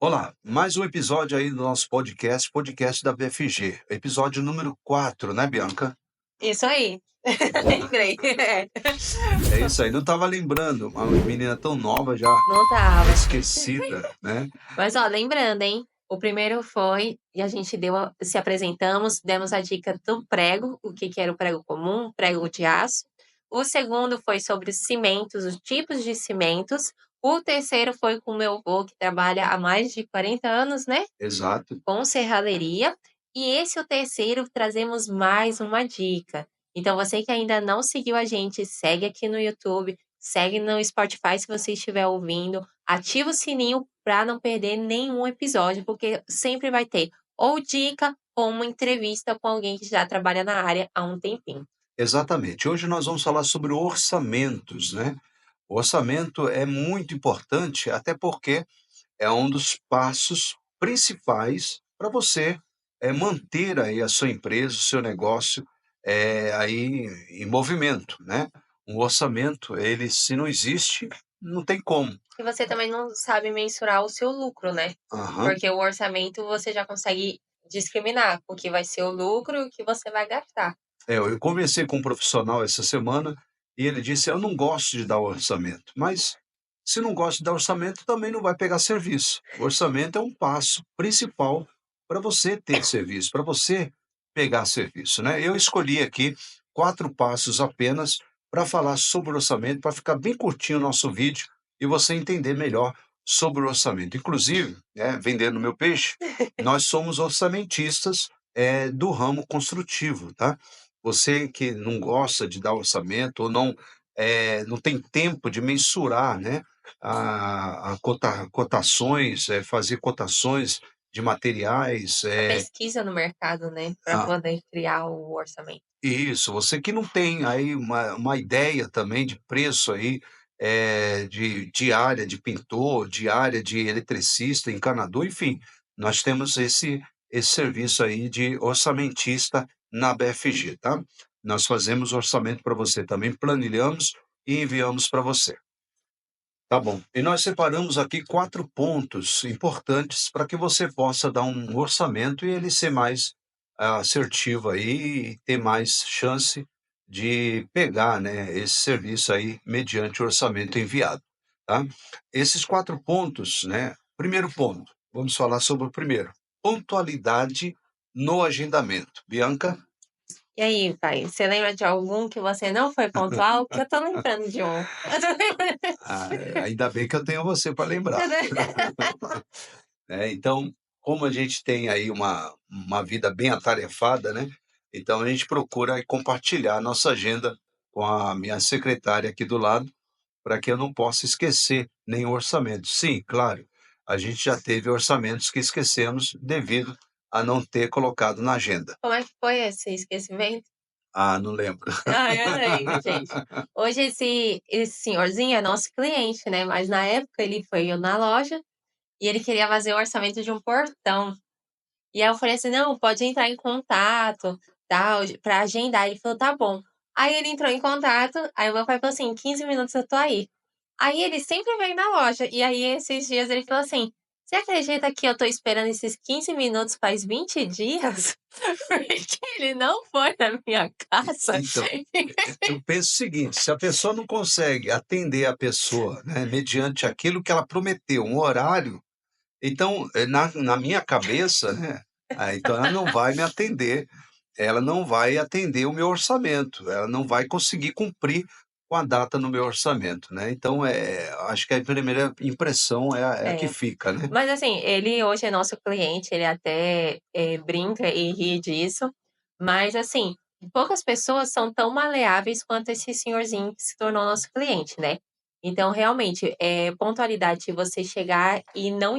Olá, mais um episódio aí do nosso podcast da BFG, episódio número 4, né, Bianca? Isso aí. Lembrei. É. É isso aí, não estava lembrando, uma menina tão nova já Não tava. esquecida, né? Mas, ó, lembrando, hein? O primeiro foi e a gente se apresentamos, demos a dica do prego, o que que era o prego comum, prego de aço. O segundo foi sobre os cimentos, os tipos de cimentos. O terceiro foi com o meu avô, que trabalha há mais de 40 anos, né, Exato. com serralheria. E esse o terceiro, trazemos mais uma dica. Então, você que ainda não seguiu a gente, segue aqui no YouTube, segue no Spotify se você estiver ouvindo, ativa o sininho para não perder nenhum episódio, porque sempre vai ter ou dica ou uma entrevista com alguém que já trabalha na área há um tempinho. Exatamente. Hoje nós vamos falar sobre orçamentos, né? O orçamento é muito importante, até porque é um dos passos principais para você manter aí a sua empresa, o seu negócio aí em movimento, né? Um orçamento, ele se não existe, não tem como. E você também não sabe mensurar o seu lucro, né? Aham. Porque o orçamento você já consegue discriminar o que vai ser o lucro e o que você vai gastar. Eu conversei com um profissional essa semana e ele disse: Eu não gosto de dar orçamento, mas se não gosta de dar orçamento, também não vai pegar serviço. O orçamento é um passo principal para você ter serviço, para você pegar serviço, né? Eu escolhi aqui 4 passos apenas para falar sobre o orçamento, para ficar bem curtinho o nosso vídeo e você entender melhor sobre o orçamento. Inclusive, vendendo meu peixe, nós somos orçamentistas do ramo construtivo, tá? Você que não gosta de dar orçamento ou não tem tempo de mensurar, né, cotações, fazer cotações de materiais, A pesquisa no mercado, né, para a poder criar o orçamento. isso, você que não tem aí uma ideia também de preço aí, de diária de pintor, diária de eletricista, encanador, enfim, nós temos esse serviço aí de orçamentista na BFG, tá? Nós fazemos orçamento para você também, planilhamos e enviamos para você. Tá bom. E nós separamos aqui 4 pontos importantes para que você possa dar um orçamento e ele ser mais assertivo aí e ter mais chance de pegar, né, esse serviço aí mediante o orçamento enviado, tá? Esses 4 pontos, né, primeiro ponto, vamos falar sobre o primeiro, pontualidade no agendamento. Bianca? E aí, pai, você lembra de algum que você não foi pontual? Que eu tô lembrando de um. Ah, ainda bem que eu tenho você para lembrar. Então, como a gente tem aí uma vida bem atarefada, né, então a gente procura aí compartilhar a nossa agenda com a minha secretária aqui do lado, para que eu não possa esquecer nenhum orçamento. Sim, claro, a gente já teve orçamentos que esquecemos devido a não ter colocado na agenda. Como é que foi esse esquecimento? Ah, não lembro. Ah, eu lembro, gente. Hoje esse senhorzinho é nosso cliente, né, mas na época ele foi na loja e ele queria fazer o orçamento de um portão. E aí eu falei assim: "Não, pode entrar em contato, tal, pra agendar". Ele falou: "Tá bom". Aí ele entrou em contato, aí o meu pai falou assim: "Em 15 minutos eu tô aí". Aí ele sempre vem na loja, e aí esses dias ele falou assim: "Você acredita que eu tô esperando esses 15 minutos faz 20 dias?" Porque ele não foi na minha casa. Então, eu penso o seguinte: se a pessoa não consegue atender a pessoa, né, mediante aquilo que ela prometeu, um horário. Então, na minha cabeça, né, então ela não vai me atender, ela não vai atender o meu orçamento, ela não vai conseguir cumprir com a data no meu orçamento, né. Então, acho que a primeira impressão é a que É. fica, né. Mas assim, ele hoje é nosso cliente, ele até, brinca e ri disso, mas assim, poucas pessoas são tão maleáveis quanto esse senhorzinho que se tornou nosso cliente, né. Então realmente, pontualidade de você chegar e não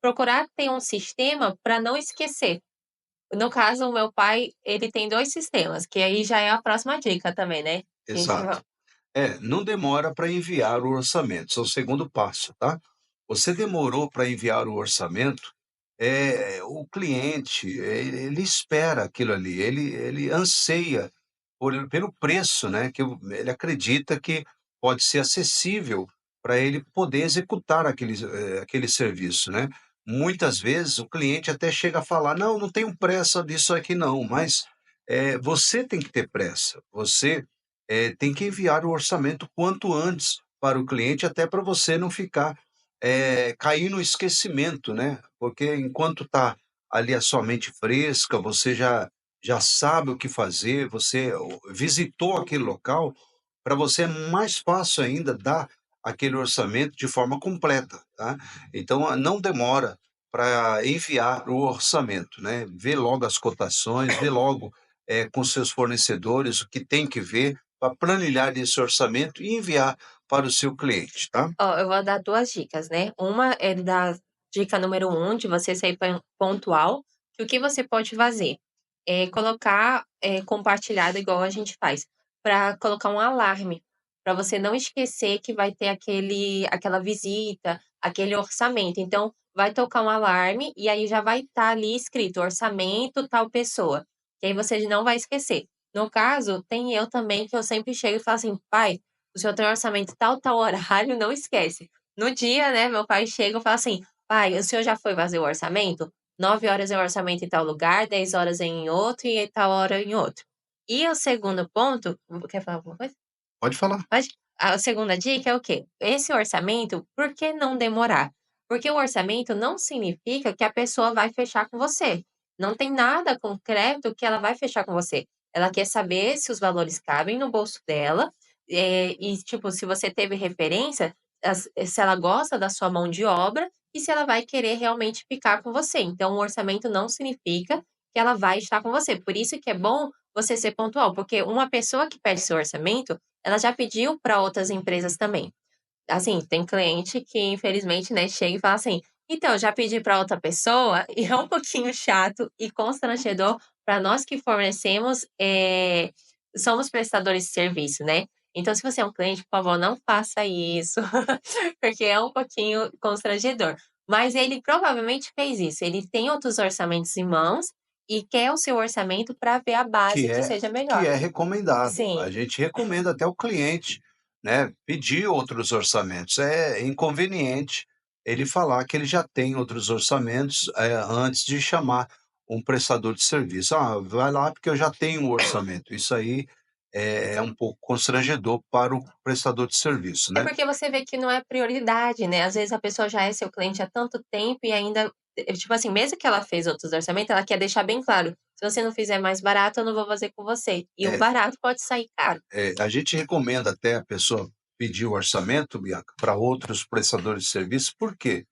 procurar ter um sistema para não esquecer. No caso, o meu pai, ele tem 2 sistemas, que aí já é a próxima dica também, né. A gente Exato. va Não demora para enviar o orçamento, esse é o segundo passo, tá. Você demorou para enviar o orçamento, o cliente, ele espera aquilo ali, ele anseia pelo preço, né, ele acredita que pode ser acessível para ele poder executar aquele serviço, né. Muitas vezes o cliente até chega a falar: "Não, não tenho pressa disso aqui não", mas, você tem que ter pressa, você, tem que enviar o orçamento quanto antes para o cliente, até para você não ficar, cair no esquecimento, né, porque enquanto está ali a sua mente fresca, você já sabe o que fazer, você visitou aquele local, para você é mais fácil ainda dar aquele orçamento de forma completa, tá. Então, não demora para enviar o orçamento, né. Vê logo as cotações, vê logo, com seus fornecedores o que tem que ver, para planilhar esse orçamento e enviar para o seu cliente, tá. Ó, eu vou dar 2 dicas, né. Uma é da dica número um de você ser pontual, que o que você pode fazer, é colocar, compartilhado igual a gente faz, para colocar um alarme, para você não esquecer que vai ter aquela visita, aquele orçamento. Então, vai tocar um alarme e aí já vai estar ali escrito: "Orçamento tal pessoa", que aí você não vai esquecer. No caso, tem eu também que eu sempre chego e falo assim: "Pai, o senhor tem orçamento tal, tal horário, não esquece". No dia, né, meu pai chega e fala assim: "Pai, o senhor já foi fazer o orçamento? 9 horas é o orçamento em tal lugar, 10 horas é em outro e tal hora em outro". E o segundo ponto, quer falar alguma coisa? Pode falar. Pode? A segunda dica é o quê? Esse orçamento, por que não demorar? Porque o orçamento não significa que a pessoa vai fechar com você. Não tem nada concreto que ela vai fechar com você. Ela quer saber se os valores cabem no bolso dela, e, tipo, se você teve referência, se ela gosta da sua mão de obra e se ela vai querer realmente ficar com você. Então, o orçamento não significa que ela vai estar com você. Por isso que é bom você ser pontual, porque uma pessoa que pede seu orçamento, ela já pediu para outras empresas também. Assim, tem cliente que infelizmente, né, chega e fala assim: "Então, já pedi para outra pessoa", e é um pouquinho chato e constrangedor para nós que fornecemos, somos prestadores de serviço, né. Então, se você é um cliente, por favor, não faça isso, porque é um pouquinho constrangedor. Mas ele provavelmente fez isso, ele tem outros orçamentos em mãos e quer o seu orçamento para ver a Que base que é seja que melhor. é recomendável. Sim. A gente recomenda até o cliente, né, pedir outros orçamentos. É inconveniente ele falar que ele já tem outros orçamentos, antes de chamar um prestador de serviço. "Ah, vai lá porque eu já tenho um orçamento". Isso aí é um pouco constrangedor para o prestador de serviço, É né. porque você vê que não é prioridade, né, às vezes a pessoa já é seu cliente há tanto tempo e ainda, tipo assim, mesmo que ela fez outros orçamentos, ela quer deixar bem claro: "Se você não fizer mais barato, eu não vou fazer com você", e o É barato pode sair caro. a gente recomenda até a pessoa pedir o orçamento, Bianca, para outros prestadores de serviço, por quê?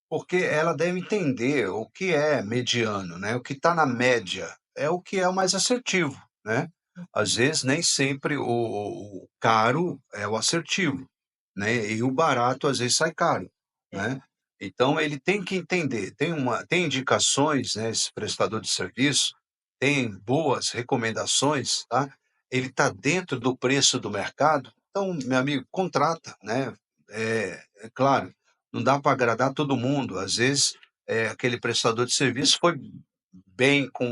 Porque ela deve entender o que é mediano, né, o que está na média, é o que é o mais assertivo, né. Às vezes nem sempre o caro é o assertivo, né, e o barato às vezes sai caro, É. né. Então ele tem que entender, tem indicações, né, esse prestador de serviço, tem boas recomendações, tá. Ele está dentro do preço do mercado, então, meu amigo, contrata, né. É claro, não dá para agradar todo mundo. Às vezes, aquele prestador de serviço foi bem com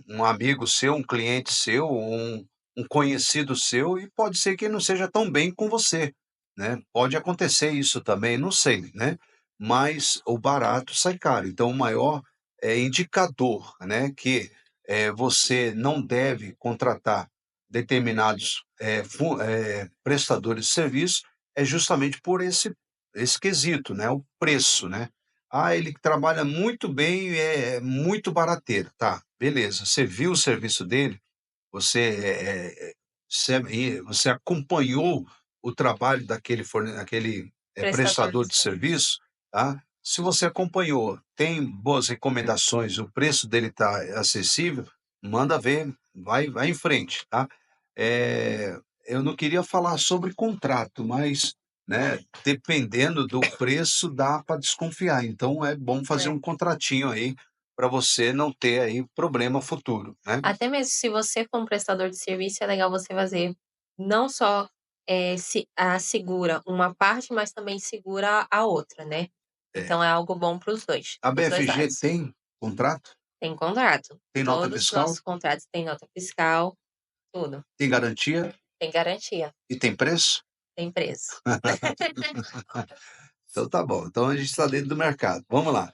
um amigo seu, um cliente seu, um conhecido seu, e pode ser que não seja tão bem com você, né. Pode acontecer isso também, não sei, né. Mas o barato sai caro. Então o maior, indicador, né, que, você não deve contratar determinados, prestadores de serviço, é justamente por esse quesito, né, o preço, né. "Ah, ele trabalha muito bem e é muito barateiro". Tá, beleza, você viu o serviço dele, você, você acompanhou o trabalho daquele Prestador prestador de de serviço. serviço, tá. Se você acompanhou, tem boas recomendações, o preço dele está acessível, manda ver, vai em frente, tá. Eu não queria falar sobre contrato, mas, né, dependendo do preço dá para desconfiar, então é bom fazer um É. contratinho aí, para você não ter aí problema futuro, né. Até mesmo se você for um prestador de serviço, é legal você fazer não só, se segura uma parte, mas também segura a outra, né. É. Então é algo bom A para os 2 BFG lados. tem contrato? Tem contrato. Tem nota Todos os fiscal? nossos contratos têm nota fiscal, tudo. Tem garantia? Tem garantia. E tem preço? tem preço. Então tá bom, então a gente está dentro do mercado. Vamos lá.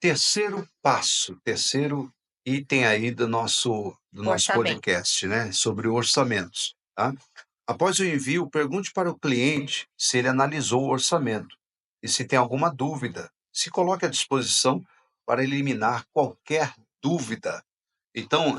Terceiro passo, terceiro item aí do nosso Orçamento. podcast, né, sobre orçamentos, tá? Após o envio, pergunte para o cliente se ele analisou o orçamento e se tem alguma dúvida. Se coloque à disposição para eliminar qualquer dúvida. Então,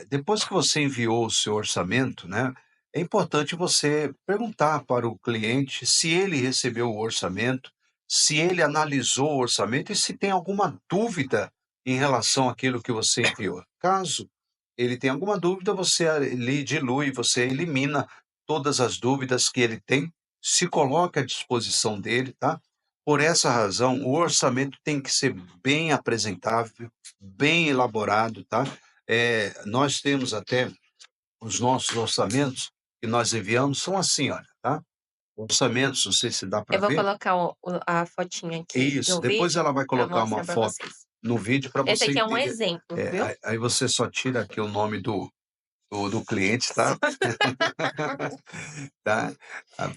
depois que você enviou o seu orçamento, né, é importante você perguntar para o cliente se ele recebeu o orçamento, se ele analisou o orçamento e se tem alguma dúvida em relação àquilo que você enviou. Caso ele tenha alguma dúvida, você ali dilui, você elimina todas as dúvidas que ele tem, se coloca à disposição dele, tá? Por essa razão, o orçamento tem que ser bem apresentável, bem elaborado, tá? Nós temos até os nossos orçamentos que nós enviamos são assim, olha, tá? Orçamentos, não sei se dá Eu para vou ver. colocar a fotinha aqui Isso, no depois vídeo ela vai para colocar uma mostrar para foto vocês. no vídeo para Esse você aqui é um entender. exemplo, viu? Aí você só tira aqui o nome do cliente, tá? Tá?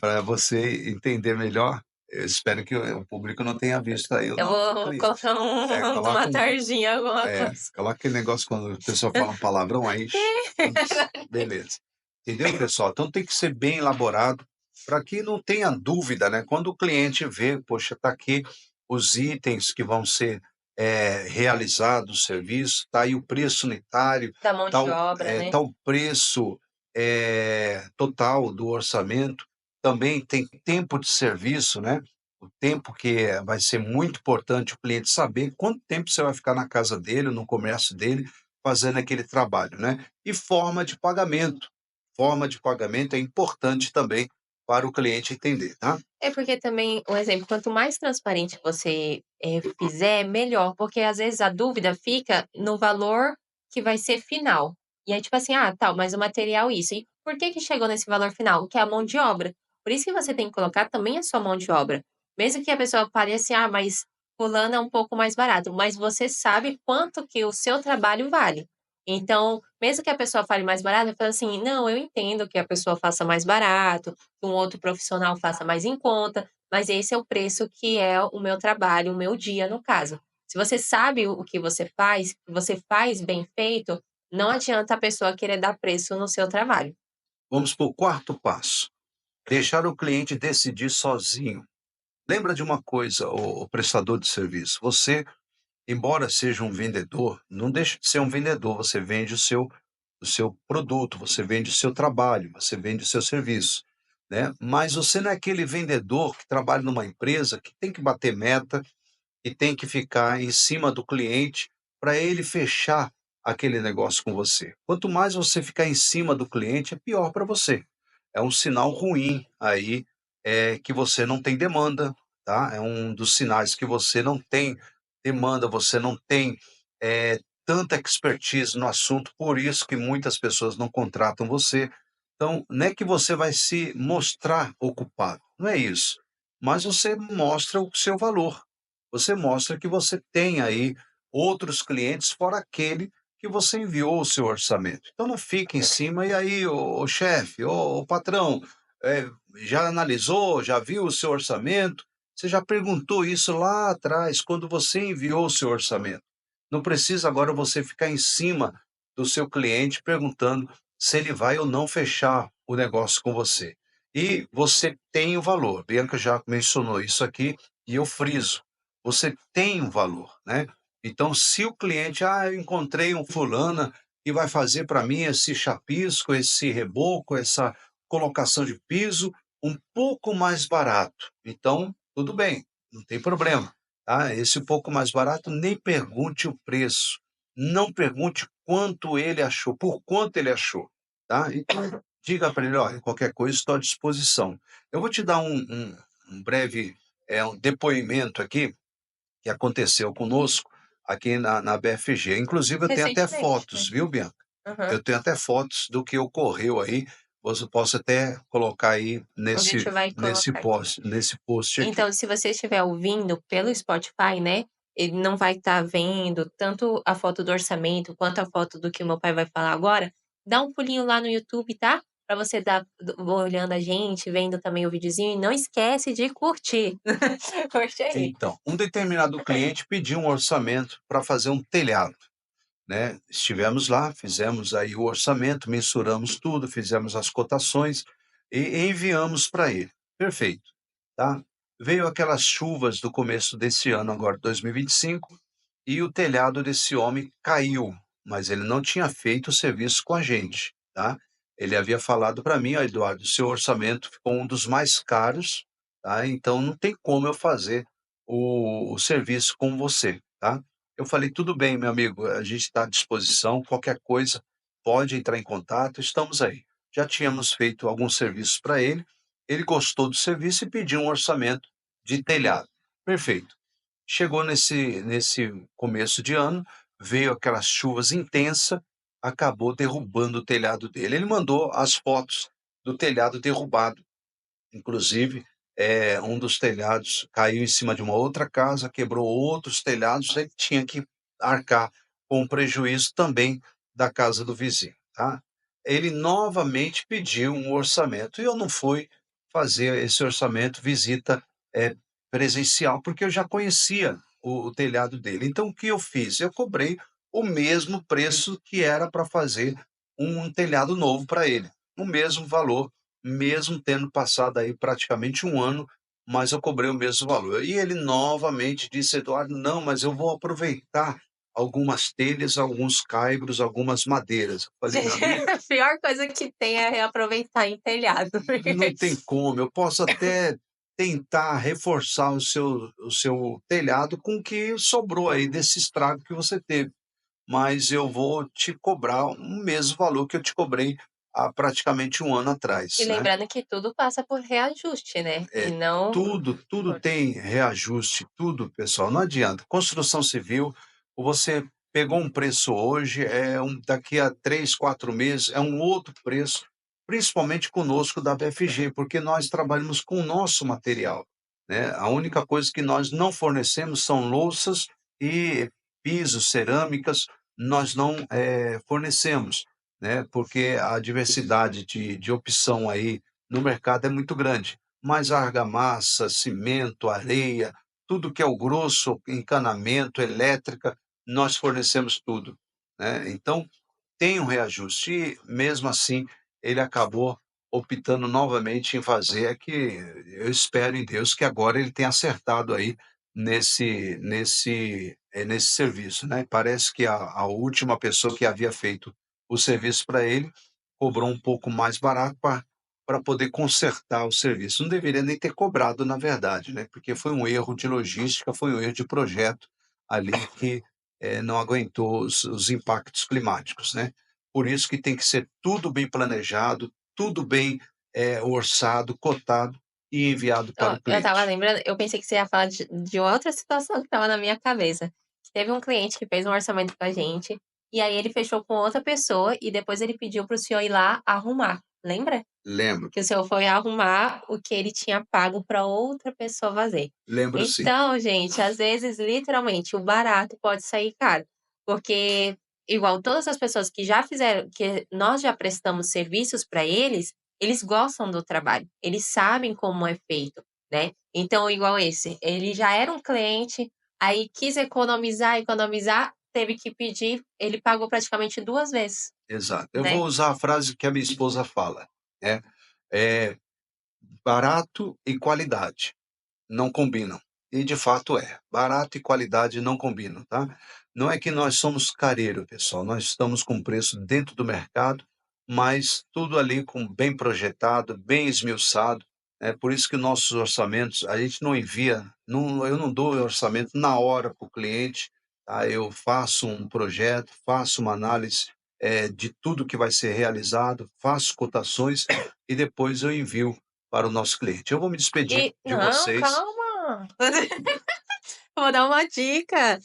Para você entender melhor. Eu espero que o público não tenha visto aí o Eu nome do vou cliente. colocar Coloca uma tarjinha, alguma coisa. coloca aquele negócio quando a pessoa fala um palavrão aí. Isso, beleza. Entendeu, pessoal? Então tem que ser bem elaborado para que não tenha dúvida, né? Quando o cliente vê, poxa, está aqui os itens que vão ser realizados, o serviço, está aí o preço unitário, Da mão está de o, obra, né? tá o preço total do orçamento, também tem tempo de serviço, né? O tempo que vai ser muito importante o cliente saber quanto tempo você vai ficar na casa dele, no comércio dele, fazendo aquele trabalho, né? E forma de pagamento. Forma de pagamento é importante também para o cliente entender, tá? É porque também, um exemplo, quanto mais transparente você, fizer, melhor, porque às vezes a dúvida fica no valor que vai ser final. E aí, tipo assim: "Ah, tal, mas o material isso". E por que que chegou nesse valor final? Que é a mão de obra. Por isso que você tem que colocar também a sua mão de obra. Mesmo que a pessoa fale assim: "Ah, mas fulano é um pouco mais barato", mas você sabe quanto que o seu trabalho vale. Então, mesmo que a pessoa fale mais barato, fala assim: "Não, eu entendo que a pessoa faça mais barato, que um outro profissional faça mais em conta, mas esse é o preço que é o meu trabalho, o meu dia, no caso". Se você sabe o que você faz bem feito, não adianta a pessoa querer dar preço no seu trabalho. Vamos para o quarto passo. Deixar o cliente decidir sozinho. Lembra de uma coisa, o prestador de serviço. Você, embora seja um vendedor, não deixa de ser um vendedor. Você vende o seu produto, você vende o seu trabalho, você vende o seu serviço, né? Mas você não é aquele vendedor que trabalha numa empresa que tem que bater meta e tem que ficar em cima do cliente para ele fechar aquele negócio com você. Quanto mais você ficar em cima do cliente, é pior para você. É um sinal ruim aí, que você não tem demanda, tá? É um dos sinais que você não tem demanda, você não tem tanta expertise no assunto, por isso que muitas pessoas não contratam você. Então, não é que você vai se mostrar ocupado, não é isso. Mas você mostra o seu valor. Você mostra que você tem aí outros clientes fora aquele que você enviou o seu orçamento. Então não fique em cima, e aí, o chefe, o patrão, já analisou, já viu o seu orçamento? Você já perguntou isso lá atrás, quando você enviou o seu orçamento. Não precisa agora você ficar em cima do seu cliente perguntando se ele vai ou não fechar o negócio com você. E você tem o valor. Bianca já mencionou isso aqui e eu friso. Você tem um valor, né? Então, se o cliente, eu encontrei um fulana que vai fazer para mim esse chapisco, esse reboco, essa colocação de piso um pouco mais barato. Então, tudo bem, não tem problema, tá? Esse pouco mais barato, nem pergunte o preço. Não pergunte quanto ele achou, por quanto ele achou, tá? Então, diga para ele, olha, qualquer coisa estou à disposição. Eu vou te dar um breve um depoimento aqui que aconteceu conosco aqui na BFG. Inclusive, eu tenho até Recentemente, fotos, né. viu, Bianca? Aham. Eu tenho até fotos do que ocorreu aí. Você posso até colocar aí A gente nesse, vai nesse colocar aqui. post, nesse post aqui. Então, se você estiver ouvindo pelo Spotify, né, ele não vai estar vendo tanto a foto do orçamento, quanto a foto do que o meu pai vai falar agora, dá um pulinho lá no YouTube, tá? para você dar olhando a gente, vendo também o videozinho, e não esquece de curtir. Curte aí. Então, um determinado cliente pediu um orçamento para fazer um telhado, né. Estivemos lá, fizemos aí o orçamento, mensuramos tudo, fizemos as cotações e enviamos para ele. Perfeito, tá. Veio aquelas chuvas do começo desse ano agora, 2025, e o telhado desse homem caiu, mas ele não tinha feito o serviço com a gente, tá. Ele havia falado para mim: "Ó, Eduardo, seu orçamento ficou um dos mais caros, tá, então não tem como eu fazer o serviço com você, tá". Eu falei: "Tudo bem, meu amigo, a gente está à disposição, qualquer coisa pode entrar em contato, estamos aí". Já tínhamos feito alguns serviços para ele, ele gostou do serviço e pediu um orçamento de telhado. Perfeito. Chegou nesse começo de ano, veio aquelas chuvas intensa, acabou derrubando o telhado dele. Ele mandou as fotos do telhado derrubado. Inclusive, um dos telhados caiu em cima de uma outra casa, quebrou outros telhados, ele tinha que arcar com o prejuízo também da casa do vizinho, tá. Ele novamente pediu um orçamento e eu não fui fazer esse orçamento, visita, presencial, porque eu já conhecia o telhado dele. Então o que eu fiz? Eu cobrei o mesmo preço que era para fazer um telhado novo para ele, o mesmo valor, mesmo tendo passado aí praticamente um ano, mas eu cobrei o mesmo valor. E ele novamente disse: "Eduardo, não, mas eu vou aproveitar algumas telhas, alguns caibros, algumas madeiras". Eu falei: "Meu amigo, A pior coisa que tem é reaproveitar em telhado. não tem como, eu posso até tentar reforçar o seu telhado com o que sobrou aí desse estrago que você teve, mas eu vou te cobrar o mesmo valor que eu te cobrei há praticamente um ano E atrás, né". lembrando que tudo passa por reajuste, né, e É, não tudo tem reajuste, tudo, pessoal, não adianta. Construção civil, você pegou um preço hoje, daqui a 3, 4 meses é um outro preço, principalmente conosco da BFG, porque nós trabalhamos com o nosso material, né. A única coisa que nós não fornecemos são louças e pisos, cerâmicas, nós não, fornecemos, né, porque a diversidade de opção aí no mercado é muito grande. Mas argamassa, cimento, areia, tudo que é o grosso, encanamento, elétrica, nós fornecemos tudo, né. Então, tem um reajuste e, mesmo assim, ele acabou optando novamente em fazer. É que eu espero em Deus que agora ele tenha acertado aí nesse serviço, né. Parece que a última pessoa que havia feito o serviço para ele cobrou um pouco mais barato para poder consertar o serviço. Não deveria nem ter cobrado, na verdade, né, porque foi um erro de logística, foi um erro de projeto ali que, não aguentou os impactos climáticos, né. Por isso que tem que ser tudo bem planejado, tudo bem, orçado, cotado e enviado para Ó, o eu estava cliente. lembrando, eu pensei que você ia falar de outra situação que estava na minha cabeça. Teve um cliente que fez um orçamento com a gente, e aí ele fechou com outra pessoa e depois ele pediu para o senhor ir lá arrumar, lembra? Lembro, Que o senhor foi arrumar o que ele tinha pago para outra pessoa fazer. lembro sim. Então, gente, às vezes, literalmente, o barato pode sair caro, porque igual todas as pessoas que já fizeram que nós já prestamos serviços para eles, eles gostam do trabalho, eles sabem como é feito, né. Então, igual esse, ele já era um cliente, aí quis economizar, economizar, teve que pedir, ele pagou praticamente 2 vezes, Exato. Eu né. vou usar a frase que a minha esposa fala, né, eh, barato e qualidade não combinam. E de fato é, barato e qualidade não combinam, tá. Não é que nós somos careiro, pessoal, nós estamos com preço dentro do mercado, mas tudo ali com bem projetado, bem esmiuçado, é por isso que nossos orçamentos, a gente não envia, eu não dou o orçamento na hora para o cliente, tá. Eu faço um projeto, faço uma análise, de tudo que vai ser realizado, faço cotações e depois eu envio para o nosso cliente. Eu vou me despedir E de não, vocês. calma. Vou dar uma dica.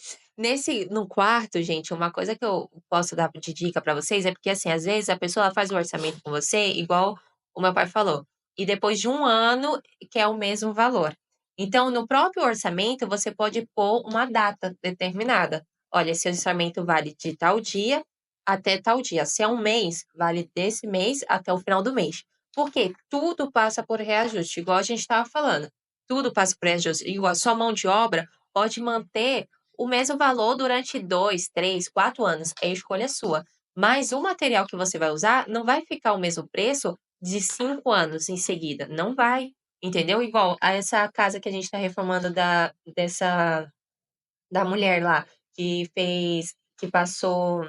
No quarto, gente, uma coisa que eu posso dar de dica pra vocês é porque, assim, às vezes a pessoa ela faz o orçamento com você, igual o meu pai falou, e depois de um ano quer o mesmo valor. Então, no próprio orçamento, você pode pôr uma data determinada. Olha, esse orçamento vale de tal dia até tal dia. Se é um mês, vale desse mês até o final do mês. Porque tudo passa por reajuste, igual a gente estava falando. Tudo passa por reajuste. Igual a sua mão de obra pode manter o mesmo valor durante 2, 3, 4 anos. É escolha sua. Mas o material que você vai usar não vai ficar o mesmo preço de 5 anos em seguida. Não vai. Entendeu? Igual a essa casa que a gente está reformando da mulher lá, que fez, que passou.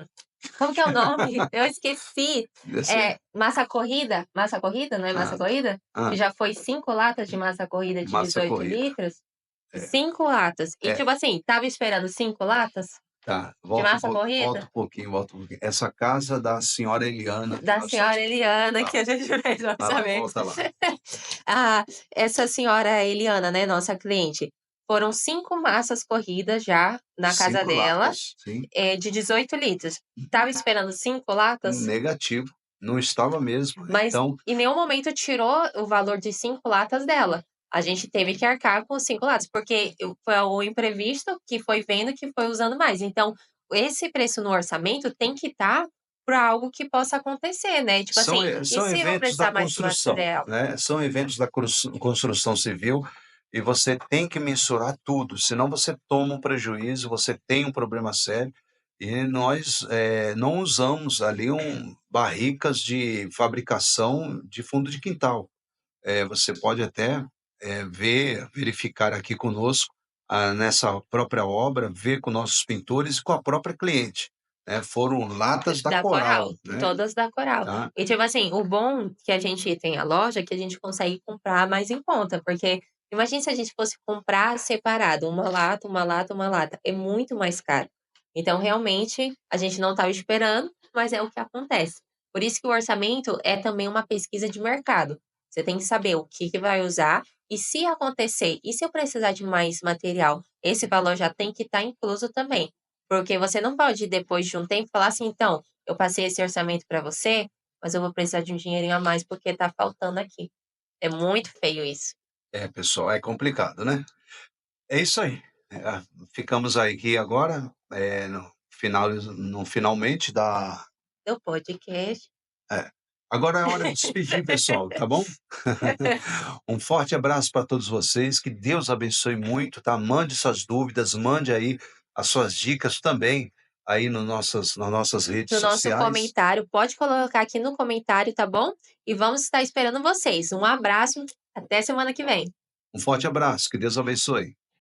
Como que é o nome? Eu esqueci. Desse É massa corrida? Massa corrida, não é massa ah, corrida? Que hã, já foi 5 latas de massa corrida de massa 18 corrida. litros. É, 5 latas. E é, tipo assim, tava esperando 5 latas tá, de massa volta corrida? um pouquinho, volta um pouquinho. Essa casa da senhora Eliana que Da nós estamos senhora Eliana, tá, que a gente fez o vai lá, orçamento. volta lá. Ah, essa senhora Eliana, né, nossa cliente, foram 5 massas corridas já na casa 5 dela, latas, sim. de 18 litros. Tava esperando 5 latas, Negativo, não estava mesmo. mas Então, em nenhum momento tirou o valor de 5 latas dela. A gente teve que arcar com os 5 latas, porque foi o imprevisto que foi vendo que foi usando mais. Então, esse preço no orçamento tem que estar para algo que possa acontecer, né? Tipo assim, e são se eu eventos da precisar mais de construção, material? né, são eventos da construção civil e você tem que mensurar tudo, senão você toma um prejuízo, você tem um problema sério, e nós, não usamos ali barricas de fabricação de fundo de quintal. Você pode até, verificar aqui conosco, nessa própria obra, ver com nossos pintores e com a própria cliente, né, foram latas da Da Coral, Coral, né, todas da Coral. tá. E tipo assim, o bom que a gente tem a loja é que a gente consegue comprar mais em conta, porque imagine se a gente fosse comprar separado, uma lata, uma lata, uma lata, é muito mais caro. Então, realmente, a gente não estava esperando, mas é o que acontece. Por isso que o orçamento é também uma pesquisa de mercado. Você tem que saber o que vai usar e se acontecer, e se eu precisar de mais material, esse valor já tem que estar incluso também. Porque você não pode, depois de um tempo, falar assim: "Então, eu passei esse orçamento para você, mas eu vou precisar de um dinheirinho a mais porque tá faltando aqui". É muito feio isso. É, pessoal, é complicado, né. É isso aí. Ficamos aqui agora, no finalmente da Do podcast. é. Agora é hora de despedir, pessoal, tá bom? Um forte abraço para todos vocês, que Deus abençoe muito, tá? Mande suas dúvidas, mande aí as suas dicas também, aí no nas nossas redes No nosso sociais. comentário, pode colocar aqui no comentário, tá bom? E vamos estar esperando vocês. Um abraço, até semana que vem. Um forte abraço, que Deus abençoe.